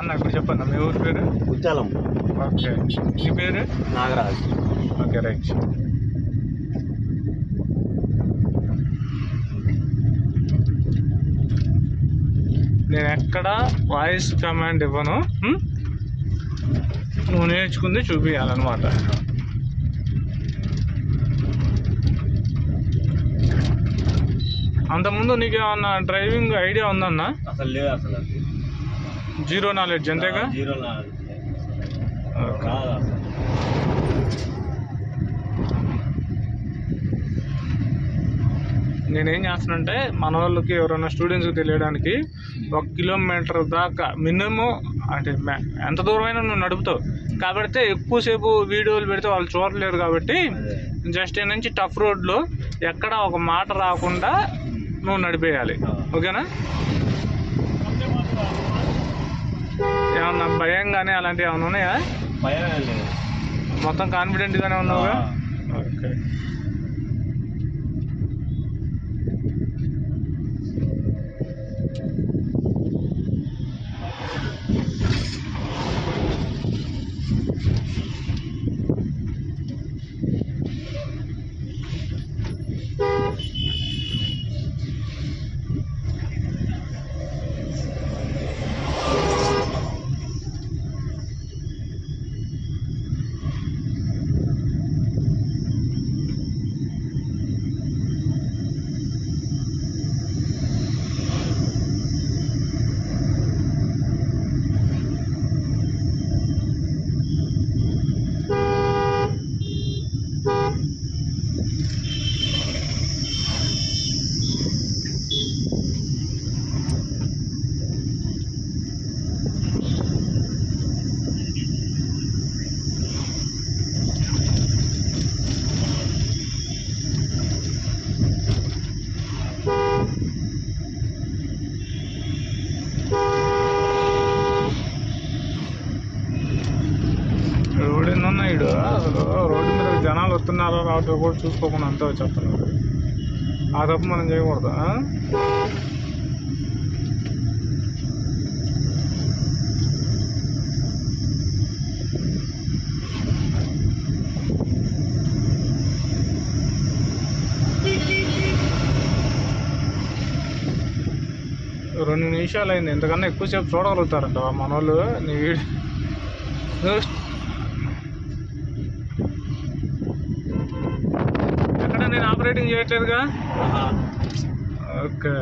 అన్న ఇప్పుడు చెప్పండి మీ ఊరి పేరు? ముత్యాలం. ఓకే, మీ పేరు? నాగరాజ్. Okay, right. నేను ఎక్కడ వాయిస్ కమాండ్ ఇవ్వను, నువ్వు నేర్చుకుంది చూపించాలన్నమాట. అంతకుముందు నీకు ఏమన్నా డ్రైవింగ్ ఐడియా ఉందన్నా? అసలు లేదు, అసలు జీరో నాలెడ్జ్ అంతేగా? Zero knowledge. నేనేం చేస్తానంటే మన వాళ్ళకి ఎవరైనా స్టూడెంట్స్కి తెలియడానికి 1 కిలోమీటర్ దాకా మినిమం, అంటే ఎంత దూరమైనా నువ్వు నడుపుతావు కాబట్టి ఎక్కువసేపు వీడియోలు పెడితే వాళ్ళు చూడలేరు కాబట్టి జస్ట్ నుంచి టఫ్ రోడ్లో ఎక్కడ ఒక మాట రాకుండా నువ్వు నడిపేయాలి. ఓకేనా? ఏమన్నా భయం కానీ అలాంటివి ఏమైనా ఉన్నాయా? భయం లేదు, మొత్తం కాన్ఫిడెంట్గానే ఉన్నావుగా? ఓకే. రోడ్ ఎన్నున్నాయిడు అసలు, రోడ్డు మీద జనాలు వస్తున్నారో రావటం కూడా చూసుకోకుండా అంతా వచ్చేస్తున్నారు. ఆ తప్పు మనం చేయకూడదు. రెండు నిమిషాలు అయింది, ఎంతకన్నా ఎక్కువసేపు చూడగలుగుతారంట మన వాళ్ళు నీ వీడియో. ఎక్కడ నేను ఆపరేటింగ్ చేయట్లేదుగా? ఓకే.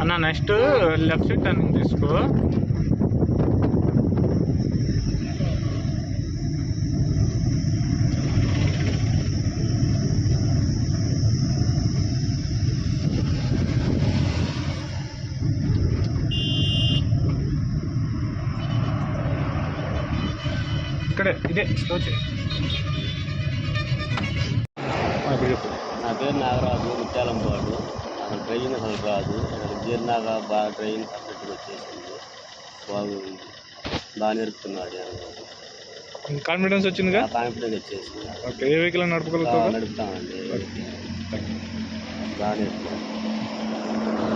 అన్న నెక్స్ట్ లెఫ్ట్ సైడ్ టర్నింగ్ తీసుకో. ఇక్కడే ఇదే స్లో చేయి. నా పేరు నాగరాజు, ముత్యాలం పాడు. అసలు డ్రైవింగ్ అసలు రాదు. జీర్ణాగా బాగా డ్రైవింగ్ పర్ఫెక్ట్గా వచ్చేసింది, బాగుంది, బాగా నేర్పుతున్నాడు. కాన్ఫిడెన్స్ వచ్చిందిగా? కాన్ఫిడెన్స్ వచ్చేసింది. ఓకే, ఏ వెహికల్ నడుపుకోగలుగుతావు? నడుపుతామండి, బాగా నేర్పుతాం.